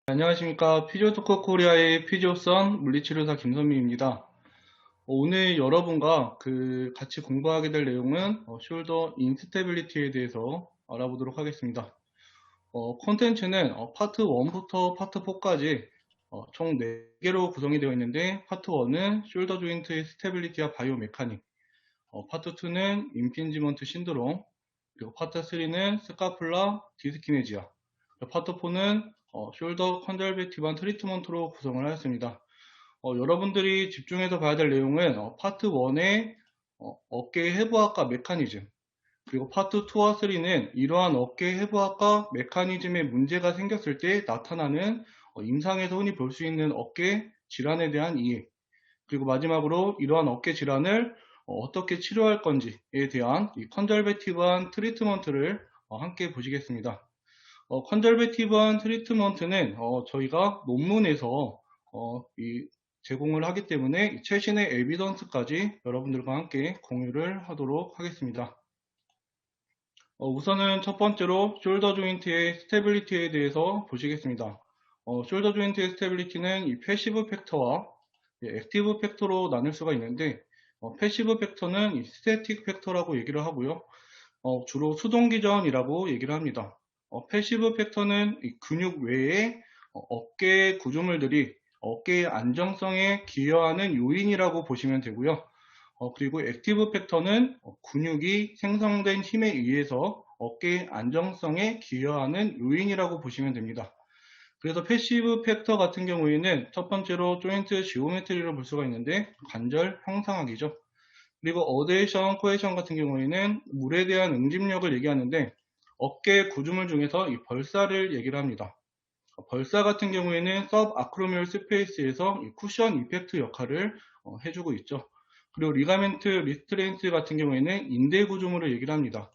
안녕하십니까. 피지오토크 코리아의 피지오선 물리치료사 김선미입니다. 오늘 여러분과 같이 공부하게 될 내용은 숄더 인스테빌리티에 대해서 알아보도록 하겠습니다. 콘텐츠는 파트 1부터 파트 4까지 총 4개로 구성이 되어 있는데, 파트 1은 숄더 조인트의 스테빌리티와 바이오 메카닉, 파트 2는 임핀지먼트 신드롬, 그리고 파트 3는 스카플라 디스키네지아, 파트 4는 숄더 컨저베티브한 트리트먼트로 구성을 하였습니다. 여러분들이 집중해서 봐야 될 내용은 파트 1의 어깨 해부학과 메커니즘, 그리고 파트 2와 3는 이러한 어깨 해부학과 메커니즘에 문제가 생겼을 때 나타나는 임상에서 흔히 볼 수 있는 어깨 질환에 대한 이해, 그리고 마지막으로 이러한 어깨 질환을 어떻게 치료할 건지에 대한 이 컨저베티브한 트리트먼트를 함께 보시겠습니다. 컨저베티브한 트리트먼트는 저희가 논문에서 제공을 하기 때문에 최신의 에비던스까지 여러분들과 함께 공유를 하도록 하겠습니다. 우선은 첫 번째로 숄더 조인트의 스테빌리티에 대해서 보시겠습니다. 숄더 조인트의 스테빌리티는 이 패시브 팩터와 액티브 팩터로 나눌 수가 있는데, 패시브 팩터는 이 스태틱 팩터라고 얘기를 하고요. 주로 수동기전이라고 얘기를 합니다. 패시브 팩터는 이 근육 외에 어깨 구조물들이 어깨의 안정성에 기여하는 요인이라고 보시면 되고요. 그리고 액티브 팩터는 근육이 생성된 힘에 의해서 어깨의 안정성에 기여하는 요인이라고 보시면 됩니다. 그래서 패시브 팩터 같은 경우에는 첫 번째로 조인트 지오메트리를 볼 수가 있는데, 관절 형상학이죠. 그리고 어데이션, 코헤션 같은 경우에는 물에 대한 응집력을 얘기하는데, 어깨 구조물 중에서 이 벌사를 얘기를 합니다. 벌사 같은 경우에는 서브 아크로미얼 스페이스에서 이 쿠션 이펙트 역할을 해주고 있죠. 그리고 리가멘트 리스트레인스 같은 경우에는 인대 구조물을 얘기를 합니다.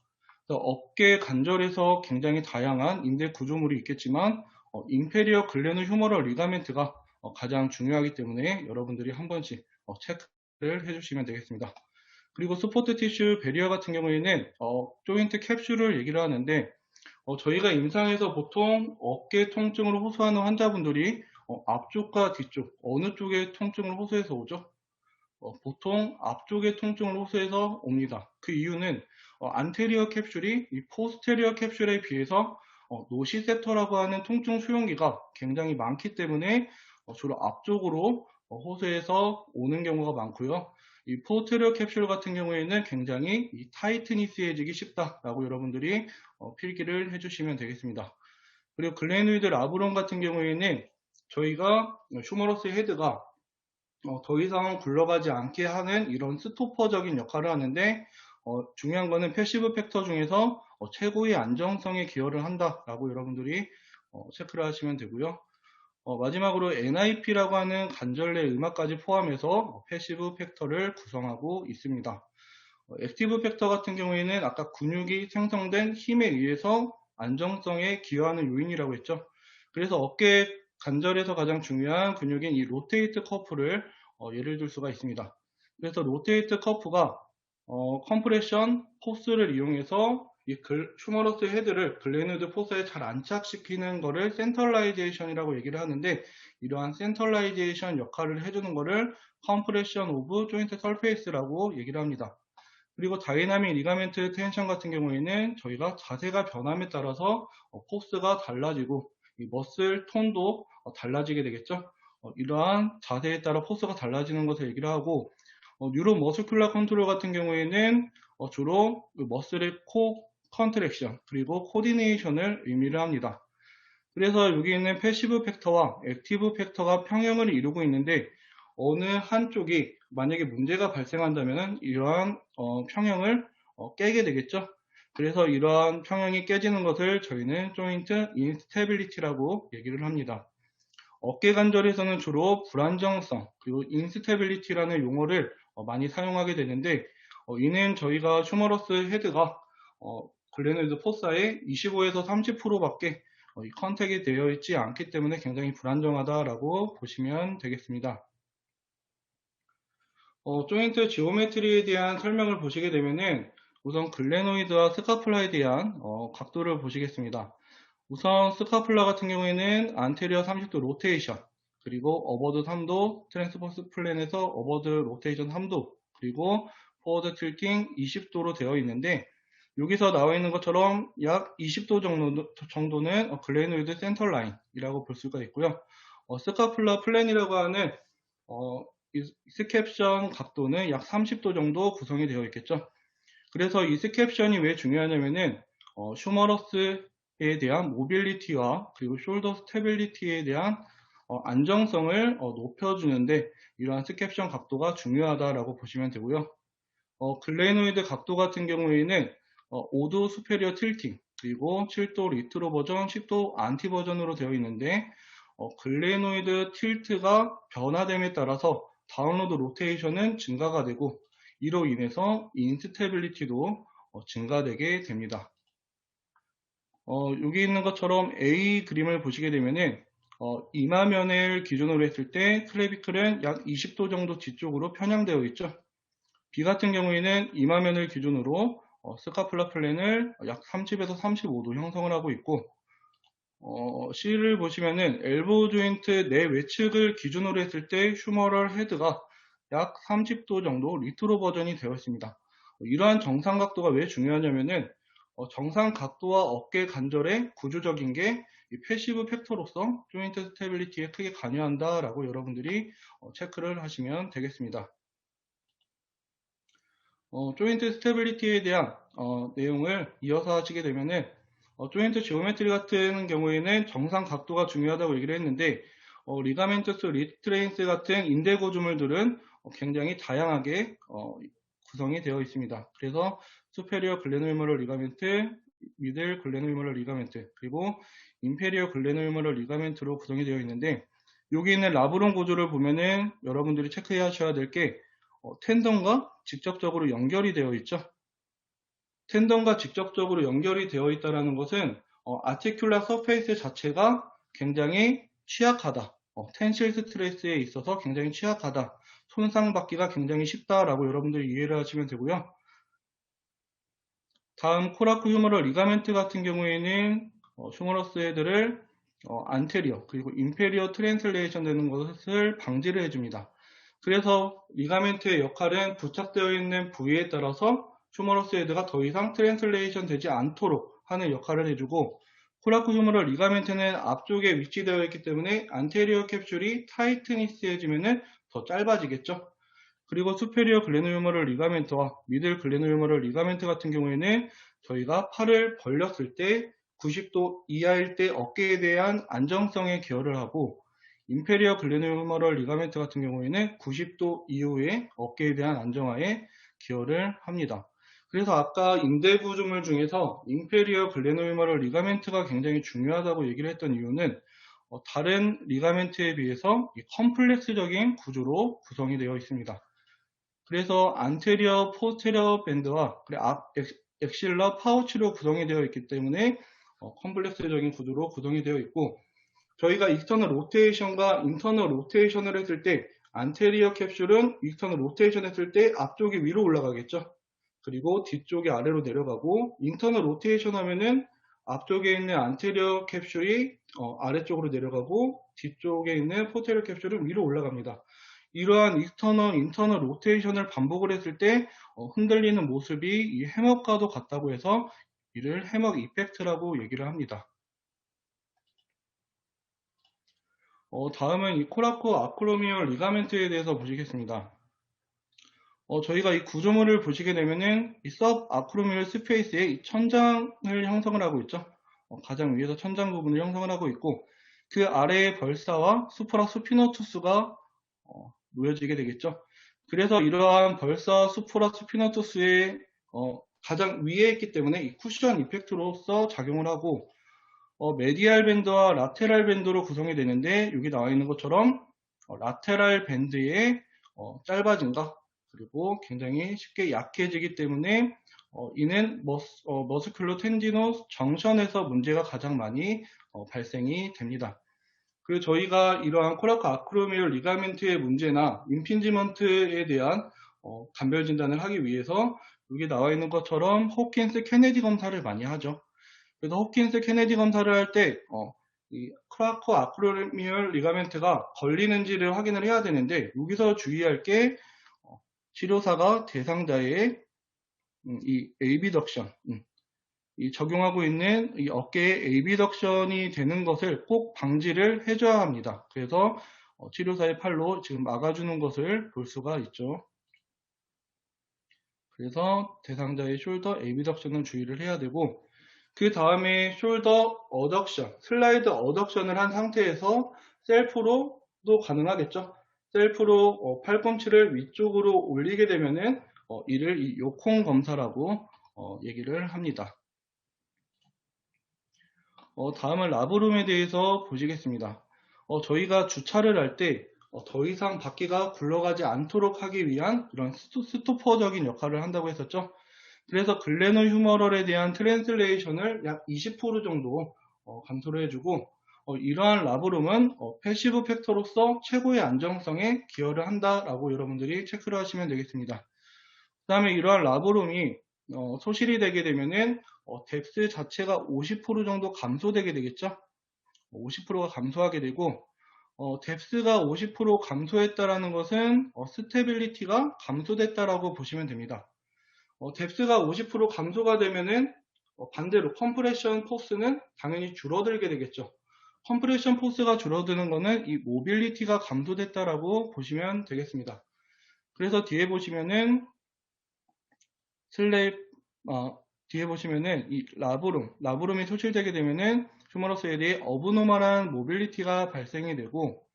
그래서 어깨 관절에서 굉장히 다양한 인대 구조물이 있겠지만 인페리어 글레노 휴머럴 리가멘트가 가장 중요하기 때문에 여러분들이 한 번씩 체크를 해주시면 되겠습니다. 그리고 스포트 티슈 베리어 같은 경우에는 조인트 캡슐을 얘기를 하는데, 저희가 임상에서 보통 어깨 통증을 호소하는 환자분들이 앞쪽과 뒤쪽 어느 쪽의 통증을 호소해서 오죠? 보통 앞쪽의 통증을 호소해서 옵니다. 그 이유는 안테리어 캡슐이 이 포스테리어 캡슐에 비해서 노시셉터라고 하는 통증 수용기가 굉장히 많기 때문에 주로 앞쪽으로 호소해서 오는 경우가 많고요. 이 포스테리어 캡슐 같은 경우에는 굉장히 타이트니스해지기 쉽다라고 여러분들이 필기를 해주시면 되겠습니다. 그리고 글레노이드 라브론 같은 경우에는 저희가 휴머러스 헤드가 더 이상 굴러가지 않게 하는 이런 스토퍼적인 역할을 하는데, 중요한 거는 패시브 팩터 중에서 최고의 안정성에 기여를 한다라고 여러분들이 체크를 하시면 되고요. 마지막으로 NIP라고 하는 관절 내 음악까지 포함해서 패시브 팩터를 구성하고 있습니다. 액티브 팩터 같은 경우에는 아까 근육이 생성된 힘에 의해서 안정성에 기여하는 요인이라고 했죠. 그래서 어깨 관절에서 가장 중요한 근육인 이 로테이트 커프를 예를 들 수가 있습니다. 그래서 로테이트 커프가 컴프레션 포스를 이용해서 이 휴머러스 헤드를 글레누드 포스에 잘 안착시키는 거를 센터라이제이션이라고 얘기를 하는데, 이러한 센터라이제이션 역할을 해주는 거를 컴프레션 오브 조인트 설페이스라고 얘기를 합니다. 그리고 다이나믹 리가멘트 텐션 같은 경우에는 저희가 자세가 변함에 따라서 포스가 달라지고 이 머슬 톤도 달라지게 되겠죠. 이러한 자세에 따라 포스가 달라지는 것을 얘기를 하고, 뉴로 머스큘라 컨트롤 같은 경우에는 주로 그 머슬의 코 컨트랙션 그리고 코디네이션을 의미를 합니다. 그래서 여기 있는 패시브 팩터와 액티브 팩터가 평형을 이루고 있는데, 어느 한쪽이 만약에 문제가 발생한다면 이러한 평형을 깨게 되겠죠. 그래서 이러한 평형이 깨지는 것을 저희는 조인트 인스테빌리티라고 얘기를 합니다. 어깨 관절에서는 주로 불안정성 그리고 인스테빌리티라는 용어를 많이 사용하게 되는데, 이는 저희가 휴머러스 헤드가 글레노이드 포사의 25에서 30%밖에 이 컨택이 되어 있지 않기 때문에 굉장히 불안정하다라고 보시면 되겠습니다. 조인트 지오메트리에 대한 설명을 보시게 되면은 우선 글레노이드와 스카플라에 대한 각도를 보시겠습니다. 우선 스카플라 같은 경우에는 안테리어 30도 로테이션, 그리고 어버드 3도, 트랜스버스 플랜에서 어버드 로테이션 3도, 그리고 포워드 틸팅 20도로 되어 있는데, 여기서 나와 있는 것처럼 약 20도 정도는 글래노이드 센터 라인이라고 볼 수가 있고요. 스카플라 플랜이라고 하는 이 스캡션 각도는 약 30도 정도 구성이 되어 있겠죠. 그래서 이 스캡션이 왜 중요하냐면은 슈머러스에 대한 모빌리티와 그리고 숄더 스테빌리티에 대한 안정성을 높여주는데 이러한 스캡션 각도가 중요하다라고 보시면 되고요. 글래노이드 각도 같은 경우에는 5도 수페리어 틸팅, 그리고 7도 리트로 버전, 10도 안티 버전으로 되어 있는데 글래노이드 틸트가 변화됨에 따라서 다운로드 로테이션은 증가가 되고 이로 인해서 인스테빌리티도 증가되게 됩니다. 여기 있는 것처럼 A 그림을 보시게 되면은 이마면을 기준으로 했을 때 클래비클은 약 20도 정도 뒤쪽으로 편향되어 있죠. B 같은 경우에는 이마면을 기준으로 스카플라 플랜을 약 30에서 35도 형성을 하고 있고 C를 보시면은 엘보우 조인트 내 외측을 기준으로 했을 때 휴머럴 헤드가 약 30도 정도 리트로 버전이 되어 있습니다. 이러한 정상 각도가 왜 중요하냐면은 정상 각도와 어깨 관절의 구조적인 게 패시브 팩터로서 조인트 스테빌리티에 크게 관여한다라고 여러분들이 체크를 하시면 되겠습니다. 조인트 스테빌리티에 대한 내용을 이어서 하시게 되면은 조인트 지오메트리 같은 경우에는 정상 각도가 중요하다고 얘기를 했는데 리가멘투스 리트레인스 같은 인대 구조물들은 굉장히 다양하게 구성이 되어 있습니다. 그래서 수페리어 글레노유머럴 리가멘트, 미들 글레노유머럴 리가멘트, 그리고 인페리어 글레노유머럴 리가멘트로 구성이 되어 있는데 여기 있는 라브론 구조를 보면은 여러분들이 체크해 하셔야 될 게 텐던과 직접적으로 연결이 되어 있죠. 텐던과 직접적으로 연결이 되어 있다는 것은 아티큘라 서페이스 자체가 굉장히 취약하다. 텐실 스트레스에 있어서 굉장히 취약하다. 손상받기가 굉장히 쉽다라고 여러분들이 이해를 하시면 되고요. 다음 코라쿠 휴머럴 리가멘트 같은 경우에는 휴머러스 헤드를 안테리어 그리고 인페리어 트랜슬레이션 되는 것을 방지를 해줍니다. 그래서 리가멘트의 역할은 부착되어 있는 부위에 따라서 휴머러스 헤드가 더 이상 트랜슬레이션 되지 않도록 하는 역할을 해주고 코라쿠 휴머럴 리가멘트는 앞쪽에 위치되어 있기 때문에 안테리어 캡슐이 타이트니스해지면 더 짧아지겠죠. 그리고 수페리어 글레노유머럴 리가멘트와 미들 글레노유머럴 리가멘트 같은 경우에는 저희가 팔을 벌렸을 때 90도 이하일 때 어깨에 대한 안정성에 기여를 하고 인페리어 글레노유머럴 리가멘트 같은 경우에는 90도 이후에 어깨에 대한 안정화에 기여를 합니다. 그래서 아까 인대 구조물 중에서 인페리어 글레노유머럴 리가멘트가 굉장히 중요하다고 얘기를 했던 이유는 다른 리가멘트에 비해서 컴플렉스적인 구조로 구성이 되어 있습니다. 그래서 안테리어, 포스테리어 밴드와 엑실러 파우치로 구성이 되어 있기 때문에 컴플렉스적인 구조로 구성이 되어 있고 저희가 익스터널 로테이션과 인터널 로테이션을 했을 때 안테리어 캡슐은 익스터널 로테이션 했을 때 앞쪽이 위로 올라가겠죠. 그리고 뒤쪽이 아래로 내려가고 인터널 로테이션 하면은 앞쪽에 있는 안테리어 캡슐이 아래쪽으로 내려가고 뒤쪽에 있는 포테리어 캡슐은 위로 올라갑니다. 이러한 익스터널, 인터널 로테이션을 반복을 했을 때 흔들리는 모습이 이 해먹과도 같다고 해서 이를 해먹 이펙트라고 얘기를 합니다. 다음은 이 코라코 아크로미얼 리가멘트에 대해서 보시겠습니다. 저희가 이 구조물을 보시게 되면은 이 섭 아크로미얼 스페이스에 이 천장을 형성을 하고 있죠. 가장 위에서 천장 부분을 형성을 하고 있고 그 아래에 벌사와 수프라 수피노투스가 놓여지게 되겠죠. 그래서 이러한 벌사 수프라 수피노투스의 가장 위에 있기 때문에 이 쿠션 이펙트로서 작용을 하고 메디알 밴드와 라테랄 밴드로 구성이 되는데 여기 나와 있는 것처럼 라테랄 밴드의 짧아짐과 그리고 굉장히 쉽게 약해지기 때문에 이는 머스큘로 텐디노 정션에서 문제가 가장 많이 발생이 됩니다. 그리고 저희가 이러한 코라코 아크로미얼 리가멘트의 문제나 임핀지먼트에 대한 감별 진단을 하기 위해서 여기 나와 있는 것처럼 호킨스 케네디 검사를 많이 하죠. 그래서 호킨스 케네디 검사를 할 때, 이 크라커 아크로미얼 리가멘트가 걸리는지를 확인을 해야 되는데, 여기서 주의할 게, 치료사가 대상자의 이 에이비덕션, 이 적용하고 있는 이 어깨에 에이비덕션이 되는 것을 꼭 방지를 해줘야 합니다. 그래서 치료사의 팔로 지금 막아주는 것을 볼 수가 있죠. 그래서 대상자의 숄더 에이비덕션은 주의를 해야 되고, 그 다음에 숄더 어덕션, 슬라이드 어덕션을 한 상태에서 셀프로도 가능하겠죠. 셀프로 팔꿈치를 위쪽으로 올리게 되면은 이를 이 요콩 검사라고 얘기를 합니다. 다음은 라브룸에 대해서 보시겠습니다. 저희가 주차를 할 때 더 이상 바퀴가 굴러가지 않도록 하기 위한 이런 스토퍼적인 역할을 한다고 했었죠. 그래서 글래너 휴머럴에 대한 트랜슬레이션을 약 20% 정도 감소를 해주고 이러한 라브룸은 패시브 팩터로서 최고의 안정성에 기여를 한다라고 여러분들이 체크를 하시면 되겠습니다. 그 다음에 이러한 라브룸이 소실이 되게 되면은 뎁스 자체가 50% 정도 감소되게 되겠죠. 50%가 감소하게 되고 뎁스가 50% 감소했다라는 것은 스테빌리티가 감소됐다라고 보시면 됩니다. 뎁스가 50% 감소가 되면은 반대로 컴프레션 포스는 당연히 줄어들게 되겠죠. 컴프레션 포스가 줄어드는 것은 이 모빌리티가 감소됐다라고 보시면 되겠습니다. 그래서 뒤에 보시면은 뒤에 보시면은 이 라브룸이 소실되게 되면은 휴머러스에 대해 어브노멀한 모빌리티가 발생이 되고,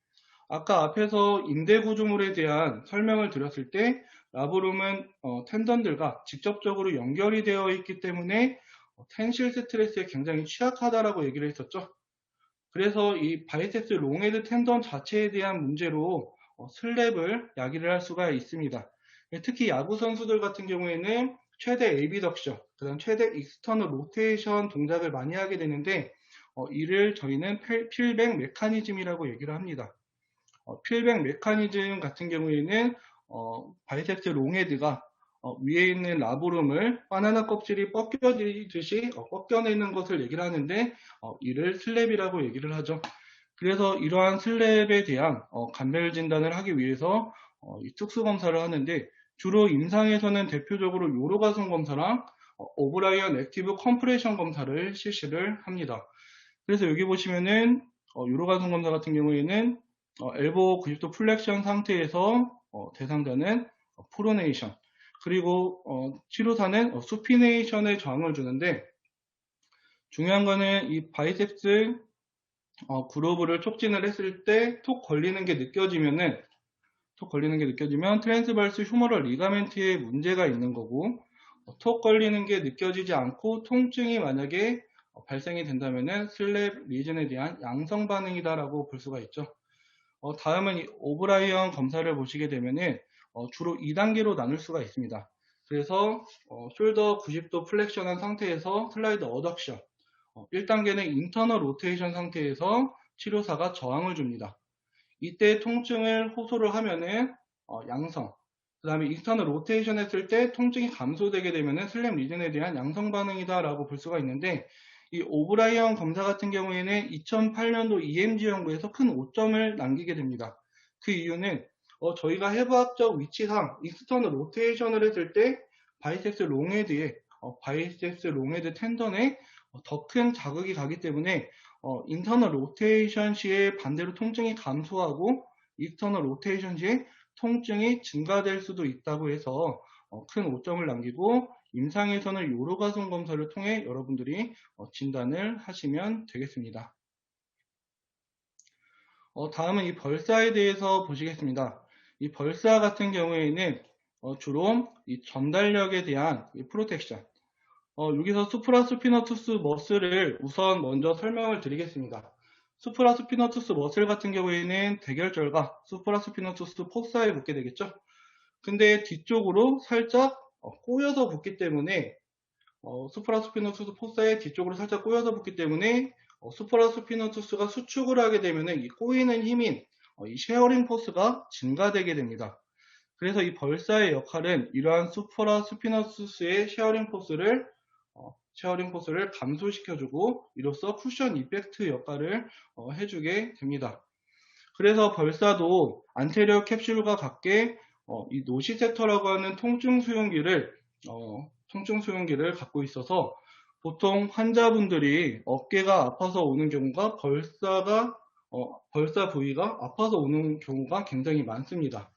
아까 앞에서 인대 구조물에 대한 설명을 드렸을 때 라브룸은 텐던들과 직접적으로 연결이 되어 있기 때문에 텐실 스트레스에 굉장히 취약하다라고 얘기를 했었죠. 그래서 이 바이셉스 롱헤드 텐던 자체에 대한 문제로 슬랩을 야기를 할 수가 있습니다. 특히 야구 선수들 같은 경우에는 최대 에이비덕션, 그다음 최대 익스터널 로테이션 동작을 많이 하게 되는데 이를 저희는 필백 메커니즘이라고 얘기를 합니다. 필백 메커니즘 같은 경우에는 바이셉스 롱헤드가 위에 있는 라브룸을 바나나 껍질이 벗겨지듯이 벗겨내는 것을 얘기를 하는데 이를 슬랩이라고 얘기를 하죠. 그래서 이러한 슬랩에 대한 감별 진단을 하기 위해서 이 특수 검사를 하는데 주로 임상에서는 대표적으로 요로가손 검사랑 오브라이언 액티브 컴프레션 검사를 실시를 합니다. 그래서 여기 보시면은 요로가손 검사 같은 경우에는 엘보 90도 플렉션 상태에서 대상자는 프로네이션, 그리고 치료사는 수피네이션에 저항을 주는데, 중요한 거는 이 바이셉스 그루브를 촉진을 했을 때 톡 걸리는 게 느껴지면 트랜스버스 휴머럴 리가멘트에 문제가 있는 거고, 톡 걸리는 게 느껴지지 않고 통증이 만약에 발생이 된다면은 슬랩 리즌에 대한 양성 반응이다라고 볼 수가 있죠. 다음은 이 오브라이언 검사를 보시게 되면은 주로 2단계로 나눌 수가 있습니다. 그래서 숄더 90도 플렉션한 상태에서 슬라이드 어덕션, 1단계는 인터널 로테이션 상태에서 치료사가 저항을 줍니다. 이때 통증을 호소를 하면은 양성, 그 다음에 익스터널 로테이션 했을 때 통증이 감소되게 되면은 슬랩 리즌에 대한 양성 반응이다 라고 볼 수가 있는데, 이 오브라이언 검사 같은 경우에는 2008년도 EMG 연구에서 큰 오점을 남기게 됩니다. 그 이유는 저희가 해부학적 위치상 익스터널 로테이션을 했을 때 바이셉스 롱헤드 텐던에 더 큰 자극이 가기 때문에 인터널 로테이션 시에 반대로 통증이 감소하고 익스터널 로테이션 시에 통증이 증가될 수도 있다고 해서 큰 오점을 남기고, 임상에서는 요로가손 검사를 통해 여러분들이 진단을 하시면 되겠습니다. 다음은 이 벌사에 대해서 보시겠습니다. 이 벌사 같은 경우에는 주로 이 전달력에 대한 이 프로텍션, 여기서 수프라스피너투스 머슬을 우선 먼저 설명을 드리겠습니다. 수프라스피너투스 머슬 같은 경우에는 대결절과 수프라스피너투스 폭사에 붙게 되겠죠. 근데 뒤쪽으로 살짝 꼬여서 붙기 때문에 수프라스피너투스 폭사의 뒤쪽으로 살짝 꼬여서 붙기 때문에 수프라스피너투스가 수축을 하게 되면 이 꼬이는 힘인 이 쉐어링 포스가 증가되게 됩니다. 그래서 이 벌사의 역할은 이러한 수프라스피너투스의 쉐어링 포스를 체어링 포스를 감소시켜주고 이로써 쿠션 이펙트 역할을 해주게 됩니다. 그래서 벌사도 안테리어 캡슐과 같게 이 노시세터라고 하는 통증 수용기를 갖고 있어서 보통 환자분들이 어깨가 아파서 오는 경우가 벌사 부위가 아파서 오는 경우가 굉장히 많습니다.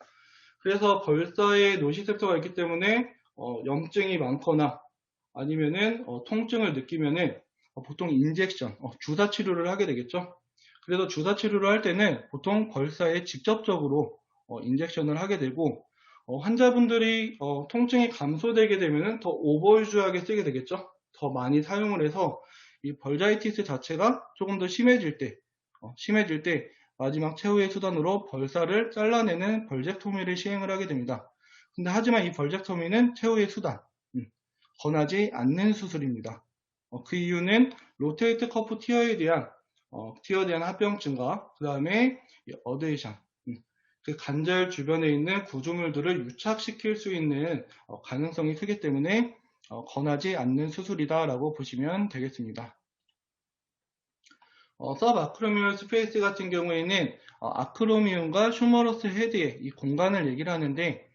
그래서 벌사에 노시셉터가 있기 때문에 염증이 많거나 아니면은 통증을 느끼면은 보통 인젝션, 주사 치료를 하게 되겠죠. 그래서 주사 치료를 할 때는 보통 벌사에 직접적으로 인젝션을 하게 되고 환자분들이 통증이 감소되게 되면은 더 오버유즈하게 쓰게 되겠죠. 더 많이 사용을 해서 이 벌자이티스 자체가 조금 더 심해질 때 마지막 최후의 수단으로 벌사를 잘라내는 벌젝토미를 시행을 하게 됩니다. 근데 하지만 이 벌젝토미는 최후의 수단, 권하지 않는 수술입니다. 그 이유는 로테이트 커프 티어에 대한 합병증과 그 다음에 어데이션, 그 관절 주변에 있는 구조물들을 유착시킬 수 있는 가능성이 크기 때문에 권하지 않는 수술이다라고 보시면 되겠습니다. 서브아크로미얼 스페이스 같은 경우에는 아크로미움과 슈머러스 헤드의 이 공간을 얘기를 하는데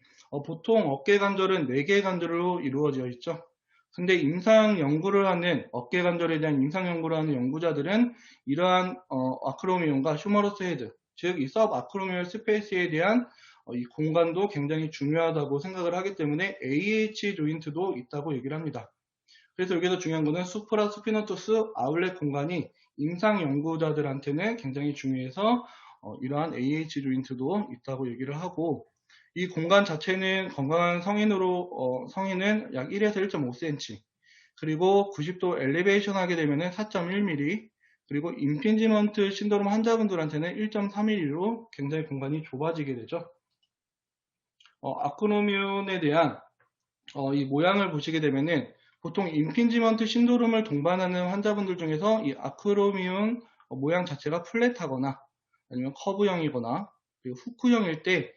보통 어깨 관절은 4개의 관절로 이루어져 있죠. 근데 어깨 관절에 대한 임상 연구를 하는 연구자들은 이러한 아크로미움과 슈머러스 헤드, 즉 이 서브아크로미얼 스페이스에 대한 이 공간도 굉장히 중요하다고 생각을 하기 때문에 AH 조인트도 있다고 얘기를 합니다. 그래서 여기서 중요한 거는 수프라 스피노투스 아울렛 공간이 임상 연구자들한테는 굉장히 중요해서 이러한 AH 조인트도 있다고 얘기를 하고 이 공간 자체는 건강한 성인은 약 1에서 1.5cm 그리고 90도 엘리베이션 하게 되면 4.1mm 그리고 임핀지먼트 신드롬 환자분들한테는 1.3mm로 굉장히 공간이 좁아지게 되죠. 아크로미온에 대한 이 모양을 보시게 되면은 보통 임핀지먼트 신드롬을 동반하는 환자분들 중에서 이 아크로미온 모양 자체가 플랫하거나 아니면 커브형이거나 그리고 후크형일 때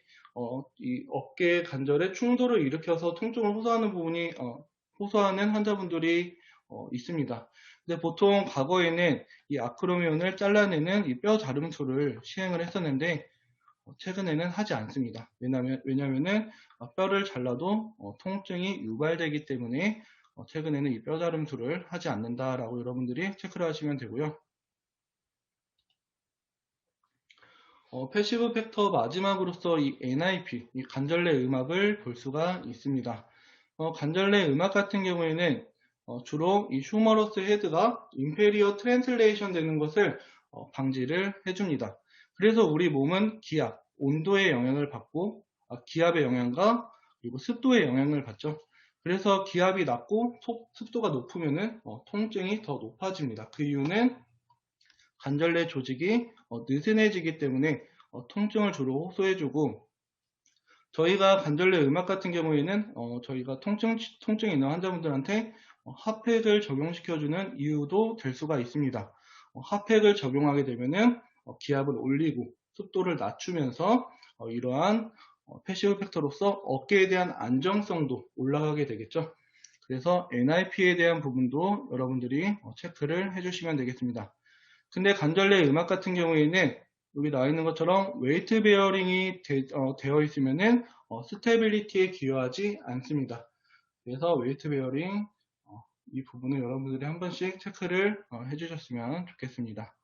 이 어깨 관절에 충돌을 일으켜서 통증을 호소하는 환자분들이 있습니다. 근데 보통 과거에는 이 아크로미온을 잘라내는 이 뼈 자름술을 시행을 했었는데 최근에는 하지 않습니다. 왜냐면은 뼈를 잘라도 통증이 유발되기 때문에 최근에는 이 뼈자름술을 하지 않는다라고 여러분들이 체크를 하시면 되고요. 패시브 팩터 마지막으로서 이 NIP, 이 관절내 음압을 볼 수가 있습니다. 관절내 음압 같은 경우에는 주로 이 슈머러스 헤드가 인페리어 트랜슬레이션 되는 것을 방지를 해줍니다. 그래서 우리 몸은 기압, 온도의 영향을 받고 기압의 영향과 그리고 습도의 영향을 받죠. 그래서 기압이 낮고 습도가 높으면은 통증이 더 높아집니다. 그 이유는 관절내 조직이 느슨해지기 때문에 통증을 주로 호소해주고 저희가 관절내 음압 같은 경우에는 저희가 통증이 있는 환자분들한테 핫팩을 적용시켜주는 이유도 될 수가 있습니다. 핫팩을 적용하게 되면은 기압을 올리고 습도를 낮추면서 이러한 패시브 팩터로서 어깨에 대한 안정성도 올라가게 되겠죠. 그래서 NIP에 대한 부분도 여러분들이 체크를 해주시면 되겠습니다. 근데 관절내 음압 같은 경우에는 여기 나와 있는 것처럼 웨이트 베어링이 되어 있으면은 스테빌리티에 기여하지 않습니다. 그래서 웨이트 베어링 이 부분을 여러분들이 한 번씩 체크를 해주셨으면 좋겠습니다.